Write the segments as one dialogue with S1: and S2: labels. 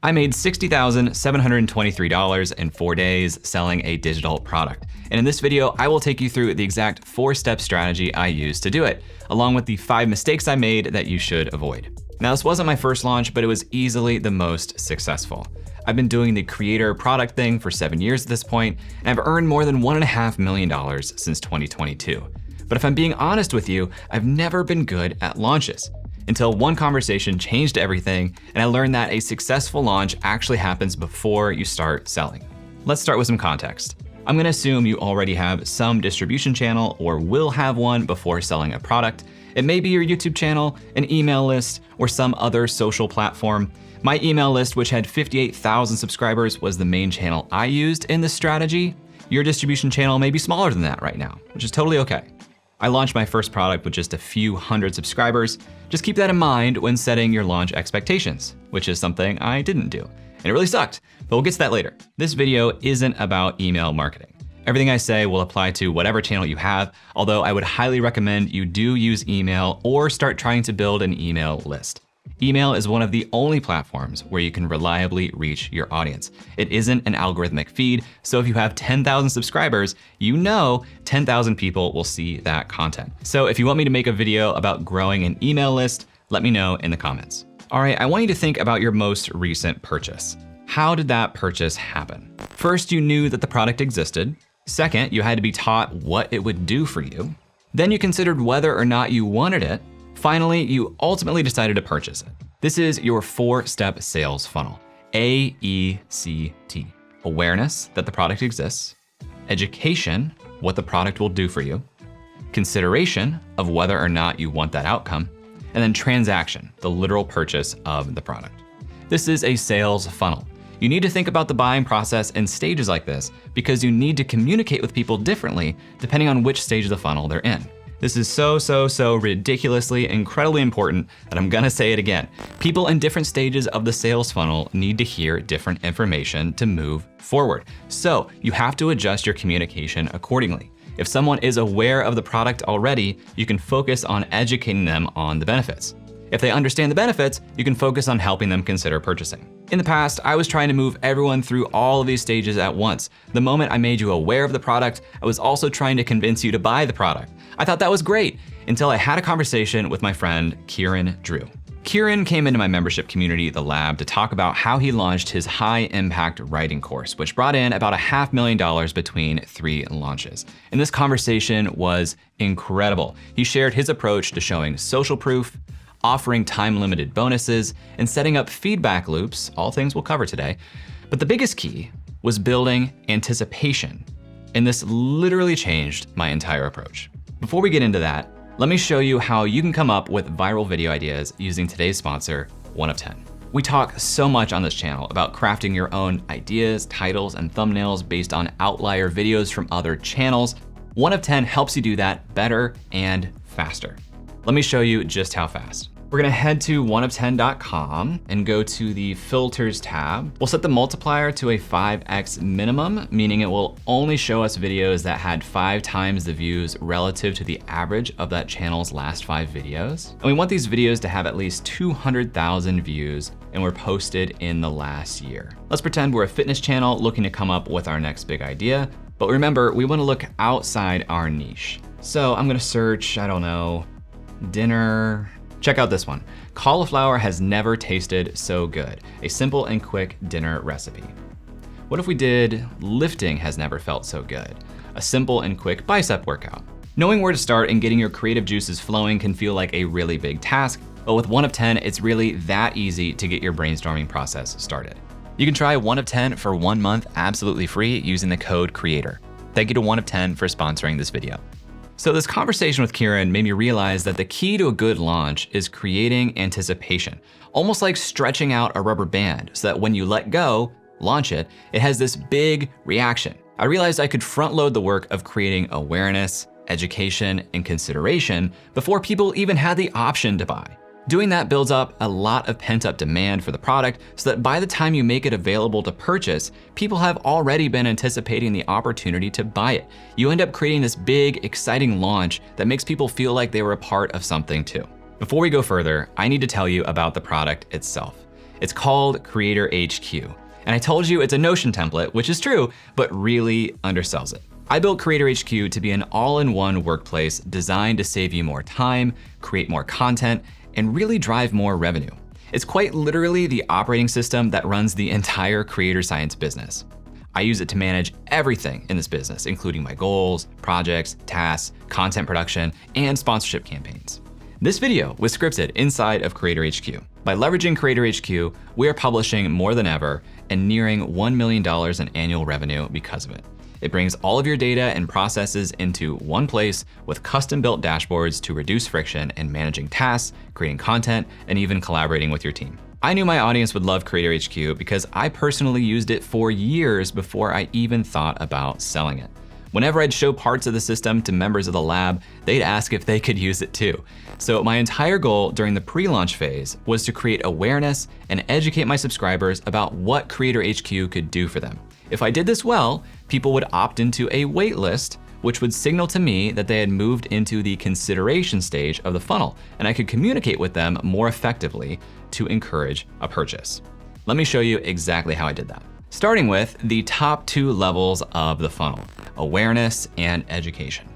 S1: I made $60,723 in 4 days selling a digital product. And in this video, I will take you through the exact 4-step strategy I used to do it, along with the 5 mistakes I made that you should avoid. Now, this wasn't my first launch, but it was easily the most successful. I've been doing the creator product thing for 7 years at this point, and I've earned more than $1.5 million since 2022. But if I'm being honest with you, I've never been good at launches. Until one conversation changed everything, and I learned that a successful launch actually happens before you start selling. Let's start with some context. I'm gonna assume you already have some distribution channel or will have one before selling a product. It may be your YouTube channel, an email list, or some other social platform. My email list, which had 58,000 subscribers, was the main channel I used in this strategy. Your distribution channel may be smaller than that right now, which is totally okay. I launched my first product with just a few hundred subscribers. Just keep that in mind when setting your launch expectations, which is something I didn't do. And it really sucked, but we'll get to that later. This video isn't about email marketing. Everything I say will apply to whatever channel you have, although I would highly recommend you do use email or start trying to build an email list. Email is one of the only platforms where you can reliably reach your audience. It isn't an algorithmic feed, so if you have 10,000 subscribers, you know 10,000 people will see that content. So if you want me to make a video about growing an email list, let me know in the comments. All right, I want you to think about your most recent purchase. How did that purchase happen? First, you knew that the product existed. Second, you had to be taught what it would do for you. Then you considered whether or not you wanted it. Finally, you ultimately decided to purchase it. This is your 4-step sales funnel. AECT. Awareness that the product exists. Education, what the product will do for you. Consideration of whether or not you want that outcome. And then transaction, the literal purchase of the product. This is a sales funnel. You need to think about the buying process in stages like this because you need to communicate with people differently depending on which stage of the funnel they're in. This is so ridiculously, incredibly important that I'm gonna say it again. People in different stages of the sales funnel need to hear different information to move forward. So you have to adjust your communication accordingly. If someone is aware of the product already, you can focus on educating them on the benefits. If they understand the benefits, you can focus on helping them consider purchasing. In the past, I was trying to move everyone through all of these stages at once. The moment I made you aware of the product, I was also trying to convince you to buy the product. I thought that was great until I had a conversation with my friend, Kieran Drew. Kieran came into my membership community, The Lab, to talk about how he launched his high-impact writing course, which brought in about $500,000 between 3 launches. And this conversation was incredible. He shared his approach to showing social proof, offering time-limited bonuses, and setting up feedback loops, all things we'll cover today. But the biggest key was building anticipation. And this literally changed my entire approach. Before we get into that, let me show you how you can come up with viral video ideas using today's sponsor, 1 of 10. We talk so much on this channel about crafting your own ideas, titles, and thumbnails based on outlier videos from other channels. 1 of 10 helps you do that better and faster. Let me show you just how fast. We're gonna head to 1of10.com and go to the filters tab. We'll set the multiplier to a 5x minimum, meaning it will only show us videos that had 5 times the views relative to the average of that channel's last 5 videos. And we want these videos to have at least 200,000 views and were posted in the last year. Let's pretend we're a fitness channel looking to come up with our next big idea, but remember, we wanna look outside our niche. So I'm gonna search, I don't know, dinner. Check out this one. Cauliflower has never tasted so good. A simple and quick dinner recipe. What if we did lifting has never felt so good? A simple and quick bicep workout. Knowing where to start and getting your creative juices flowing can feel like a really big task, but with 1 of 10, it's really that easy to get your brainstorming process started. You can try 1 of 10 for 1 month absolutely free using the code CREATOR. Thank you to 1 of 10 for sponsoring this video. So this conversation with Kieran made me realize that the key to a good launch is creating anticipation, almost like stretching out a rubber band so that when you let go, launch it, it has this big reaction. I realized I could front load the work of creating awareness, education, and consideration before people even had the option to buy. Doing that builds up a lot of pent-up demand for the product so that by the time you make it available to purchase, people have already been anticipating the opportunity to buy it. You end up creating this big, exciting launch that makes people feel like they were a part of something too. Before we go further, I need to tell you about the product itself. It's called Creator HQ. And I told you it's a Notion template, which is true, but really undersells it. I built Creator HQ to be an all-in-one workplace designed to save you more time, create more content, and really drive more revenue. It's quite literally the operating system that runs the entire Creator Science business. I use it to manage everything in this business, including my goals, projects, tasks, content production, and sponsorship campaigns. This video was scripted inside of Creator HQ. By leveraging Creator HQ, we are publishing more than ever and nearing $1 million in annual revenue because of it. It brings all of your data and processes into one place with custom-built dashboards to reduce friction in managing tasks, creating content, and even collaborating with your team. I knew my audience would love Creator HQ because I personally used it for years before I even thought about selling it. Whenever I'd show parts of the system to members of the lab, they'd ask if they could use it too. So my entire goal during the pre-launch phase was to create awareness and educate my subscribers about what Creator HQ could do for them. If I did this well, people would opt into a wait list, which would signal to me that they had moved into the consideration stage of the funnel, and I could communicate with them more effectively to encourage a purchase. Let me show you exactly how I did that. Starting with the top 2 levels of the funnel, awareness and education.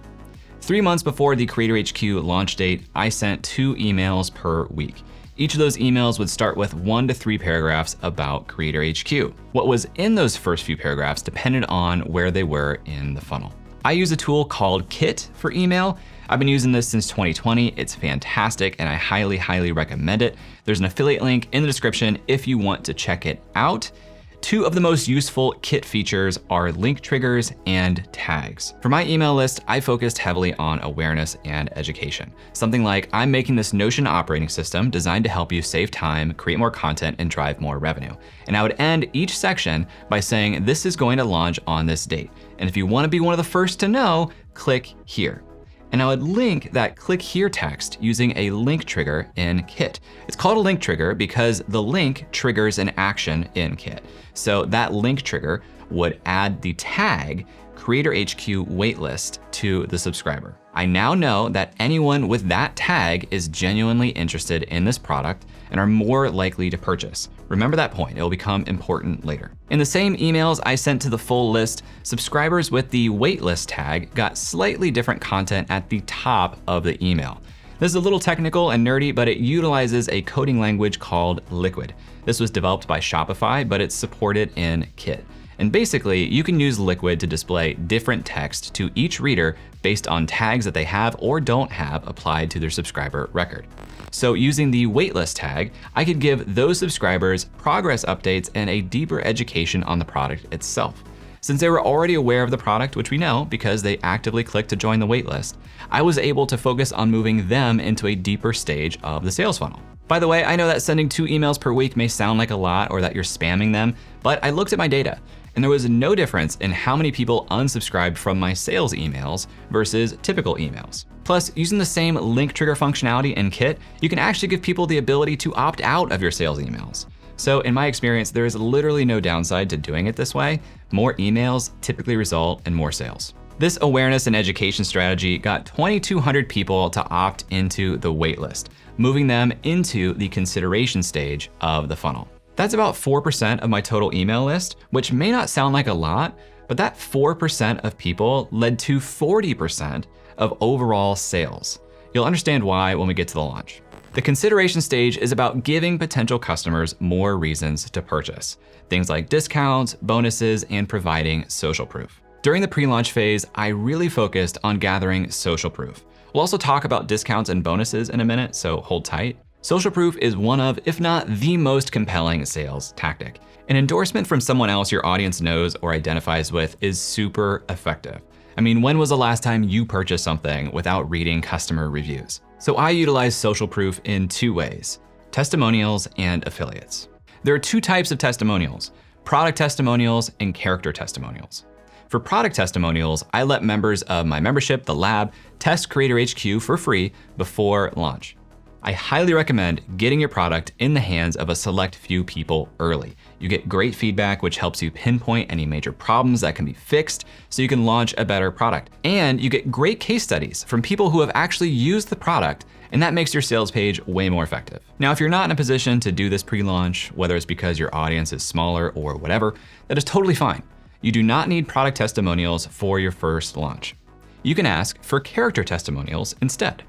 S1: 3 months before the Creator HQ launch date, I sent 2 emails per week. Each of those emails would start with 1 to 3 paragraphs about Creator HQ. What was in those first few paragraphs depended on where they were in the funnel. I use a tool called Kit for email. I've been using this since 2020. It's fantastic and I highly recommend it. There's an affiliate link in the description if you want to check it out. 2 of the most useful Kit features are link triggers and tags. For my email list, I focused heavily on awareness and education. Something like, I'm making this Notion operating system designed to help you save time, create more content, and drive more revenue. And I would end each section by saying, this is going to launch on this date. And if you want to be one of the first to know, click here. And I would link that click here text using a link trigger in Kit. It's called a link trigger because the link triggers an action in Kit. So that link trigger would add the tag Creator HQ waitlist to the subscriber. I now know that anyone with that tag is genuinely interested in this product and are more likely to purchase. Remember that point, it will become important later. In the same emails I sent to the full list, subscribers with the waitlist tag got slightly different content at the top of the email. This is a little technical and nerdy, but it utilizes a coding language called Liquid. This was developed by Shopify, but it's supported in Kit. And basically, you can use Liquid to display different text to each reader based on tags that they have or don't have applied to their subscriber record. So using the waitlist tag, I could give those subscribers progress updates and a deeper education on the product itself. Since they were already aware of the product, which we know because they actively clicked to join the waitlist, I was able to focus on moving them into a deeper stage of the sales funnel. By the way, I know that sending 2 emails per week may sound like a lot or that you're spamming them, but I looked at my data and there was no difference in how many people unsubscribed from my sales emails versus typical emails. Plus, using the same link trigger functionality in Kit, you can actually give people the ability to opt out of your sales emails. So in my experience, there is literally no downside to doing it this way. More emails typically result in more sales. This awareness and education strategy got 2,200 people to opt into the waitlist, moving them into the consideration stage of the funnel. That's about 4% of my total email list, which may not sound like a lot, but that 4% of people led to 40% of overall sales. You'll understand why when we get to the launch. The consideration stage is about giving potential customers more reasons to purchase. Things like discounts, bonuses, and providing social proof. During the pre-launch phase, I really focused on gathering social proof. We'll also talk about discounts and bonuses in a minute, so hold tight. Social proof is one of, if not the most compelling sales tactic. An endorsement from someone else your audience knows or identifies with is super effective. I mean, when was the last time you purchased something without reading customer reviews? So I utilize social proof in 2 ways, testimonials and affiliates. There are 2 types of testimonials, product testimonials and character testimonials. For product testimonials, I let members of my membership, the lab, test Creator HQ for free before launch. I highly recommend getting your product in the hands of a select few people early. You get great feedback, which helps you pinpoint any major problems that can be fixed so you can launch a better product. And you get great case studies from people who have actually used the product, and that makes your sales page way more effective. Now, if you're not in a position to do this pre-launch, whether it's because your audience is smaller or whatever, that is totally fine. You do not need product testimonials for your first launch. You can ask for character testimonials instead.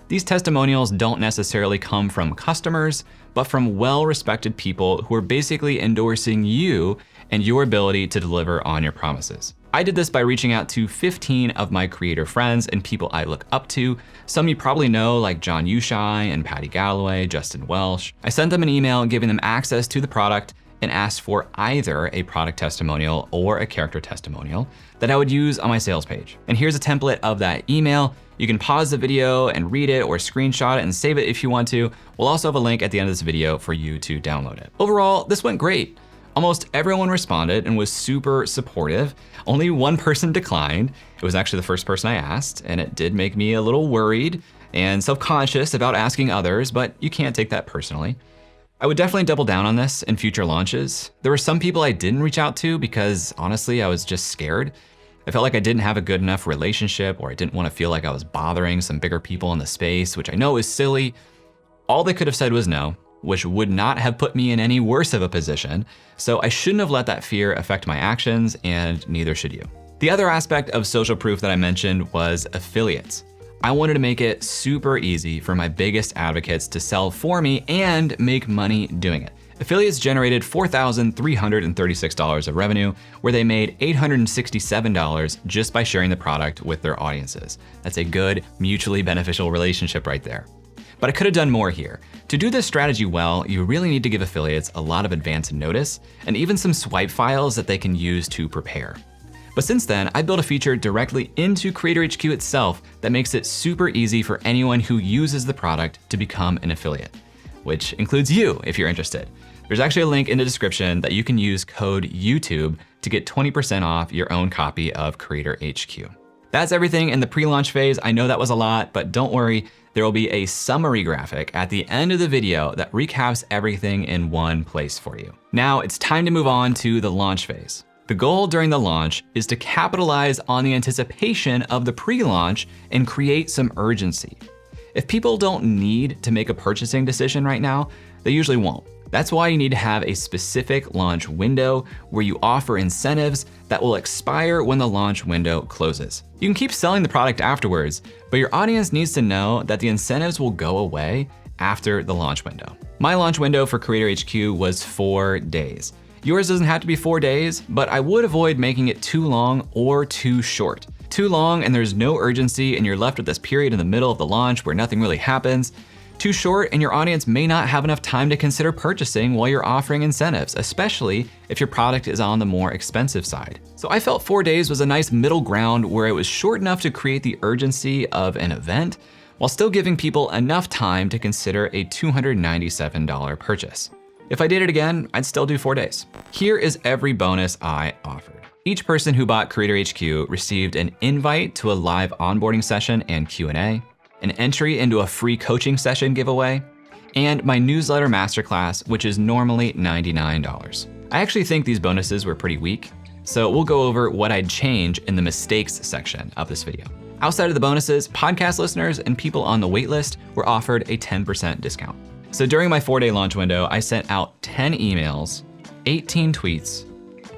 S1: These testimonials don't necessarily come from customers, but from well-respected people who are basically endorsing you and your ability to deliver on your promises. I did this by reaching out to 15 of my creator friends and people I look up to. Some you probably know, like John Ushai and Patty Galloway, Justin Welsh. I sent them an email giving them access to the product and asked for either a product testimonial or a character testimonial that I would use on my sales page. And here's a template of that email. You can pause the video and read it or screenshot it and save it if you want to. We'll also have a link at the end of this video for you to download it. Overall, this went great. Almost everyone responded and was super supportive. Only one person declined. It was actually the first person I asked, and it did make me a little worried and self-conscious about asking others, but you can't take that personally. I would definitely double down on this in future launches. There were some people I didn't reach out to because honestly, I was just scared. I felt like I didn't have a good enough relationship, or I didn't want to feel like I was bothering some bigger people in the space, which I know is silly. All they could have said was no, which would not have put me in any worse of a position. So I shouldn't have let that fear affect my actions, and neither should you. The other aspect of social proof that I mentioned was affiliates. I wanted to make it super easy for my biggest advocates to sell for me and make money doing it. Affiliates generated $4,336 of revenue, where they made $867 just by sharing the product with their audiences. That's a good, mutually beneficial relationship right there. But I could have done more here. To do this strategy well, you really need to give affiliates a lot of advance notice and even some swipe files that they can use to prepare. But since then, I built a feature directly into Creator HQ itself that makes it super easy for anyone who uses the product to become an affiliate, which includes you if you're interested. There's actually a link in the description that you can use code YouTube to get 20% off your own copy of Creator HQ. That's everything in the pre-launch phase. I know that was a lot, but don't worry, there will be a summary graphic at the end of the video that recaps everything in one place for you. Now it's time to move on to the launch phase. The goal during the launch is to capitalize on the anticipation of the pre-launch and create some urgency. If people don't need to make a purchasing decision right now, they usually won't. That's why you need to have a specific launch window where you offer incentives that will expire when the launch window closes. You can keep selling the product afterwards, but your audience needs to know that the incentives will go away after the launch window. My launch window for Creator HQ was 4 days. Yours doesn't have to be 4 days, but I would avoid making it too long or too short. Too long and there's no urgency and you're left with this period in the middle of the launch where nothing really happens. Too short and your audience may not have enough time to consider purchasing while you're offering incentives, especially if your product is on the more expensive side. So I felt 4 days was a nice middle ground where it was short enough to create the urgency of an event while still giving people enough time to consider a $297 purchase. If I did it again, I'd still do 4 days. Here is every bonus I offered. Each person who bought Creator HQ received an invite to a live onboarding session and Q&A, an entry into a free coaching session giveaway, and my newsletter masterclass, which is normally $99. I actually think these bonuses were pretty weak, so we'll go over what I'd change in the mistakes section of this video. Outside of the bonuses, podcast listeners and people on the waitlist were offered a 10% discount. So during my 4-day launch window, I sent out 10 emails, 18 tweets,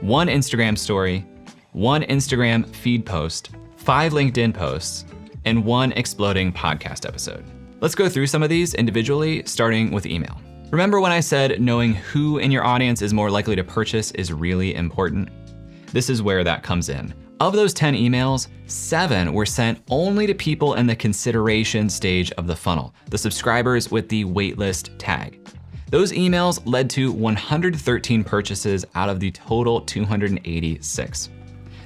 S1: 1 Instagram story, 1 Instagram feed post, 5 LinkedIn posts, and 1 exploding podcast episode. Let's go through some of these individually, starting with email. Remember when I said knowing who in your audience is more likely to purchase is really important? This is where that comes in. Of those 10 emails, 7 were sent only to people in the consideration stage of the funnel, the subscribers with the waitlist tag. Those emails led to 113 purchases out of the total 286.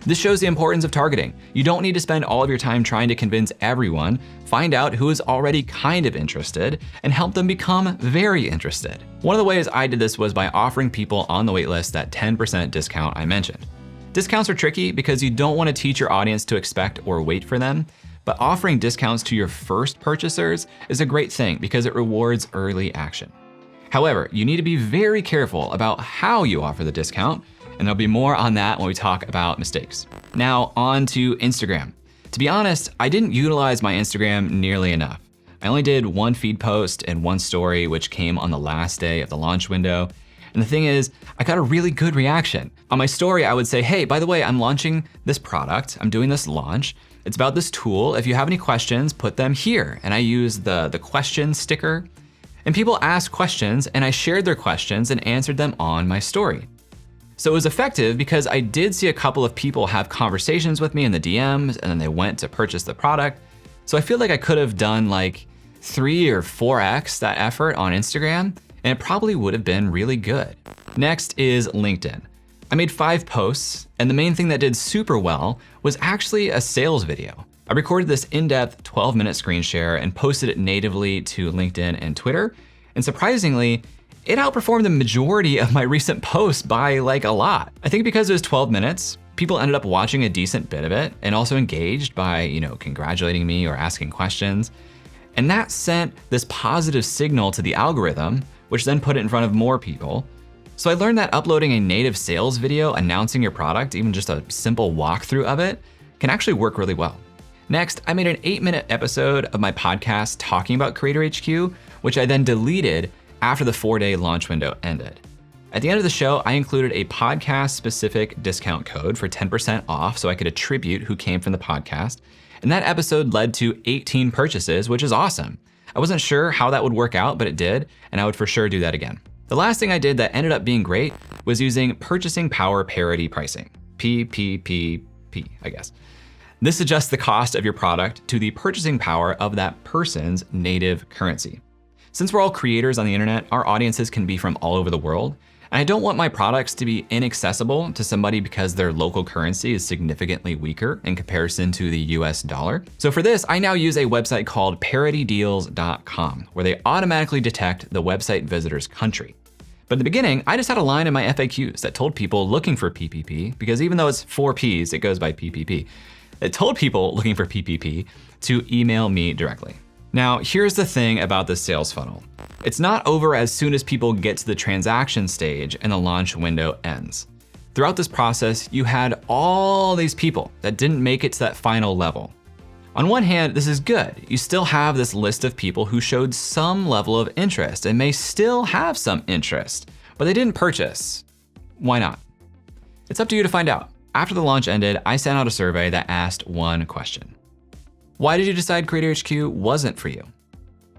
S1: This shows the importance of targeting. You don't need to spend all of your time trying to convince everyone. Find out who is already kind of interested and help them become very interested. One of the ways I did this was by offering people on the waitlist that 10% discount I mentioned. Discounts are tricky because you don't want to teach your audience to expect or wait for them, But offering discounts to your first purchasers is a great thing because it rewards early action. However, you need to be very careful about how you offer the discount, and there'll be more on that when we talk about mistakes. Now, on to Instagram. To be honest, I didn't utilize my Instagram nearly enough. I only did one feed post and one story, which came on the last day of the launch window. And the thing is, I got a really good reaction. On my story, I would say, hey, by the way, I'm launching this product. I'm doing this launch. It's about this tool. If you have any questions, put them here. And I use the question sticker. And people asked questions, and I shared their questions and answered them on my story. So it was effective because I did see a couple of people have conversations with me in the DMs, and then they went to purchase the product. So I feel like I could have done like 3 or 4x that effort on Instagram, and it probably would have been really good. Next is LinkedIn. I made 5 posts, and the main thing that did super well was actually a sales video. I recorded this in-depth 12-minute screen share and posted it natively to LinkedIn and Twitter, and surprisingly, it outperformed the majority of my recent posts by like a lot. I think because it was 12 minutes, people ended up watching a decent bit of it and also engaged by, congratulating me or asking questions. And that sent this positive signal to the algorithm, which then put it in front of more people. So I learned that uploading a native sales video announcing your product, even just a simple walkthrough of it, can actually work really well. Next, I made an 8-minute episode of my podcast talking about Creator HQ, which I then deleted after the 4-day launch window ended. At the end of the show, I included a podcast-specific discount code for 10% off so I could attribute who came from the podcast. And that episode led to 18 purchases, which is awesome. I wasn't sure how that would work out, but it did, and I would for sure do that again. The last thing I did that ended up being great was using purchasing power parity pricing, PPPP, I guess. This adjusts the cost of your product to the purchasing power of that person's native currency. Since we're all creators on the internet, our audiences can be from all over the world, and I don't want my products to be inaccessible to somebody because their local currency is significantly weaker in comparison to the US dollar. So for this, I now use a website called paritydeals.com, where they automatically detect the website visitor's country. But in the beginning, I just had a line in my FAQs that told people looking for PPP, because even though it's 4 Ps, it goes by PPP. It told people looking for PPP to email me directly. Now, here's the thing about the sales funnel. It's not over as soon as people get to the transaction stage and the launch window ends. Throughout this process, you had all these people that didn't make it to that final level. On one hand, this is good. You still have this list of people who showed some level of interest and may still have some interest, but they didn't purchase. Why not? It's up to you to find out. After the launch ended, I sent out a survey that asked one question. Why did you decide Creator HQ wasn't for you?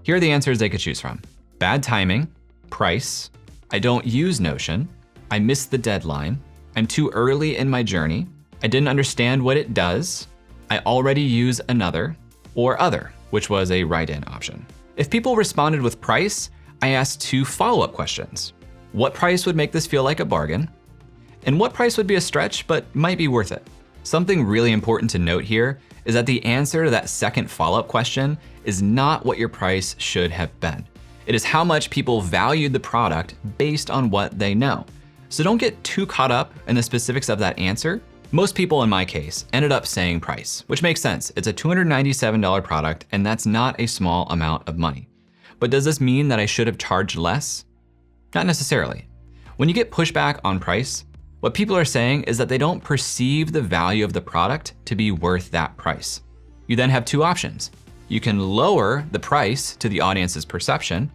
S1: Here are the answers they could choose from. Bad timing, price, I don't use Notion, I missed the deadline, I'm too early in my journey, I didn't understand what it does, I already use another, or other, which was a write-in option. If people responded with price, I asked 2 follow-up questions. What price would make this feel like a bargain? And what price would be a stretch but might be worth it? Something really important to note here is that the answer to that second follow-up question is not what your price should have been. It is how much people valued the product based on what they know. So don't get too caught up in the specifics of that answer. Most people in my case ended up saying price, which makes sense. It's a $297 product, and that's not a small amount of money. But does this mean that I should have charged less? Not necessarily. When you get pushback on price, what people are saying is that they don't perceive the value of the product to be worth that price. You then have 2 options. You can lower the price to the audience's perception,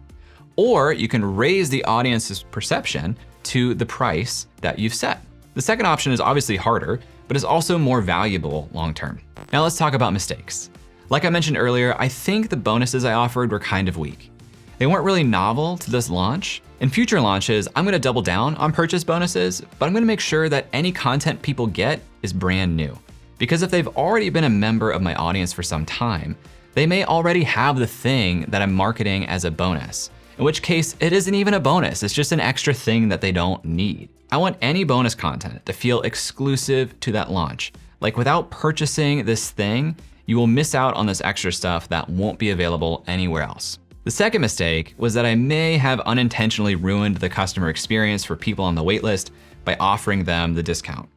S1: or you can raise the audience's perception to the price that you've set. The second option is obviously harder, but is also more valuable long-term. Now let's talk about mistakes. Like I mentioned earlier, I think the bonuses I offered were kind of weak. They weren't really novel to this launch. In future launches, I'm gonna double down on purchase bonuses, but I'm gonna make sure that any content people get is brand new. Because if they've already been a member of my audience for some time, they may already have the thing that I'm marketing as a bonus, in which case it isn't even a bonus, it's just an extra thing that they don't need. I want any bonus content to feel exclusive to that launch. Like without purchasing this thing, you will miss out on this extra stuff that won't be available anywhere else. The second mistake was that I may have unintentionally ruined the customer experience for people on the waitlist by offering them the discount.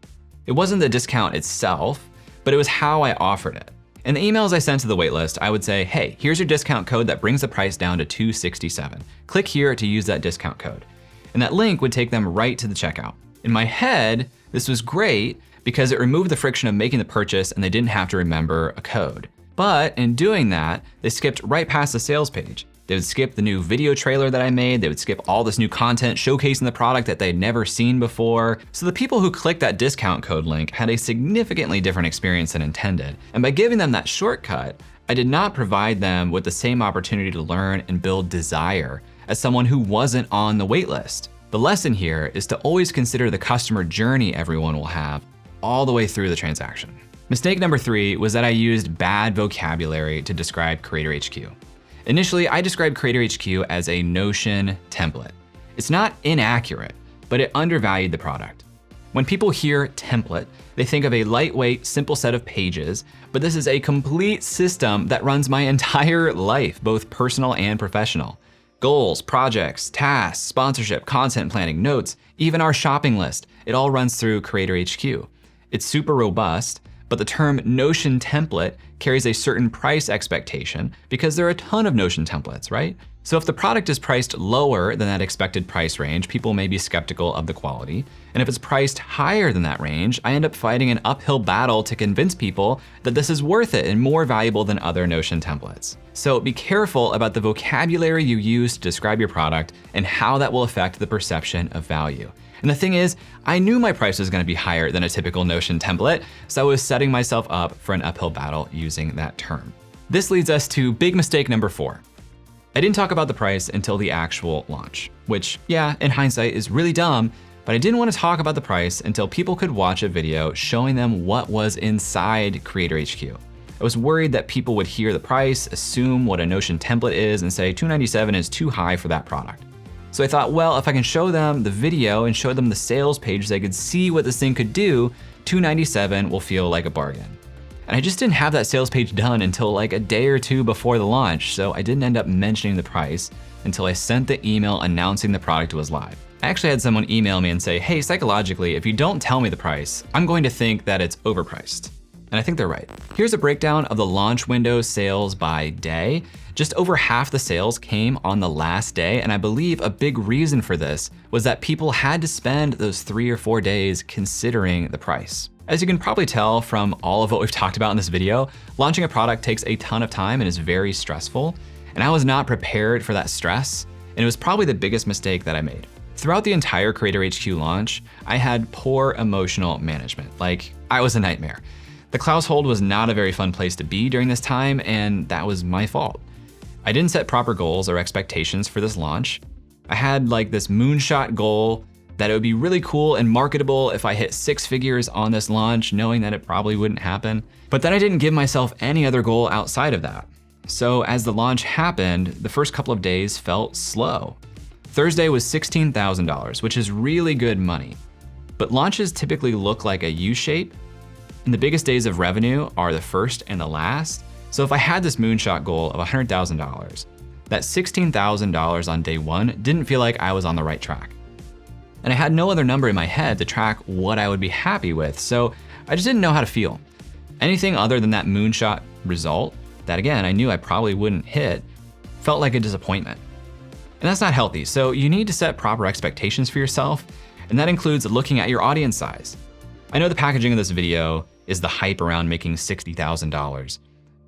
S1: It wasn't the discount itself, but it was how I offered it. In the emails I sent to the waitlist, I would say, hey, here's your discount code that brings the price down to $267. Click here to use that discount code. And that link would take them right to the checkout. In my head, this was great because it removed the friction of making the purchase and they didn't have to remember a code. But in doing that, they skipped right past the sales page. They would skip the new video trailer that I made. They would skip all this new content showcasing the product that they'd never seen before. So the people who clicked that discount code link had a significantly different experience than intended. And by giving them that shortcut, I did not provide them with the same opportunity to learn and build desire as someone who wasn't on the waitlist. The lesson here is to always consider the customer journey everyone will have all the way through the transaction. Mistake number 3 was that I used bad vocabulary to describe Creator HQ. Initially, I described Creator HQ as a Notion template. It's not inaccurate, but it undervalued the product. When people hear template, they think of a lightweight, simple set of pages, but this is a complete system that runs my entire life, both personal and professional. Goals, projects, tasks, sponsorship, content planning, notes, even our shopping list, it all runs through Creator HQ. It's super robust, but the term Notion template carries a certain price expectation because there are a ton of Notion templates, right? So if the product is priced lower than that expected price range, people may be skeptical of the quality. And if it's priced higher than that range, I end up fighting an uphill battle to convince people that this is worth it and more valuable than other Notion templates. So be careful about the vocabulary you use to describe your product and how that will affect the perception of value. And the thing is, I knew my price was gonna be higher than a typical Notion template, so I was setting myself up for an uphill battle using that term. This leads us to big mistake number 4. I didn't talk about the price until the actual launch, which, yeah, in hindsight is really dumb, but I didn't want to talk about the price until people could watch a video showing them what was inside Creator HQ. I was worried that people would hear the price, assume what a Notion template is, and say $297 is too high for that product. So I thought, well, if I can show them the video and show them the sales page so they could see what this thing could do, $297 will feel like a bargain. And I just didn't have that sales page done until like a day or 2 before the launch, so I didn't end up mentioning the price until I sent the email announcing the product was live. I actually had someone email me and say, hey, psychologically, if you don't tell me the price, I'm going to think that it's overpriced. And I think they're right. Here's a breakdown of the launch window sales by day. Just over half the sales came on the last day, and I believe a big reason for this was that people had to spend those 3 or 4 days considering the price. As you can probably tell from all of what we've talked about in this video, launching a product takes a ton of time and is very stressful, and I was not prepared for that stress, and it was probably the biggest mistake that I made. Throughout the entire Creator HQ launch, I had poor emotional management. Like, I was a nightmare. The Clouse hold was not a very fun place to be during this time, and that was my fault. I didn't set proper goals or expectations for this launch. I had like this moonshot goal that it would be really cool and marketable if I hit 6 figures on this launch, knowing that it probably wouldn't happen. But then I didn't give myself any other goal outside of that. So as the launch happened, the first couple of days felt slow. Thursday was $16,000, which is really good money. But launches typically look like a U-shape, and the biggest days of revenue are the first and the last. So if I had this moonshot goal of $100,000, that $16,000 on day 1 didn't feel like I was on the right track. And I had no other number in my head to track what I would be happy with, so I just didn't know how to feel. Anything other than that moonshot result, that again, I knew I probably wouldn't hit, felt like a disappointment. And that's not healthy, so you need to set proper expectations for yourself, and that includes looking at your audience size. I know the packaging of this video is the hype around making $60,000,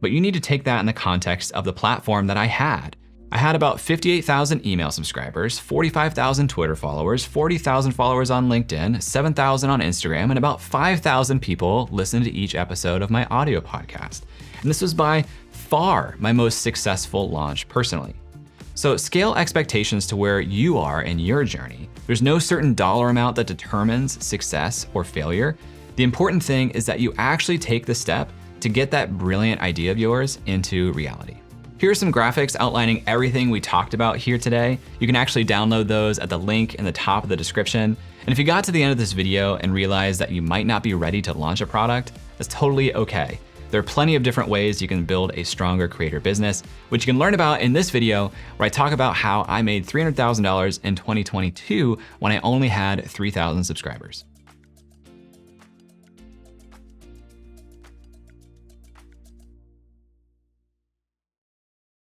S1: but you need to take that in the context of the platform that I had. I had about 58,000 email subscribers, 45,000 Twitter followers, 40,000 followers on LinkedIn, 7,000 on Instagram, and about 5,000 people listened to each episode of my audio podcast. And this was by far my most successful launch personally. So scale expectations to where you are in your journey. There's no certain dollar amount that determines success or failure. The important thing is that you actually take the step to get that brilliant idea of yours into reality. Here are some graphics outlining everything we talked about here today. You can actually download those at the link in the top of the description. And if you got to the end of this video and realized that you might not be ready to launch a product, that's totally okay. There are plenty of different ways you can build a stronger creator business, which you can learn about in this video, where I talk about how I made $300,000 in 2022 when I only had 3,000 subscribers.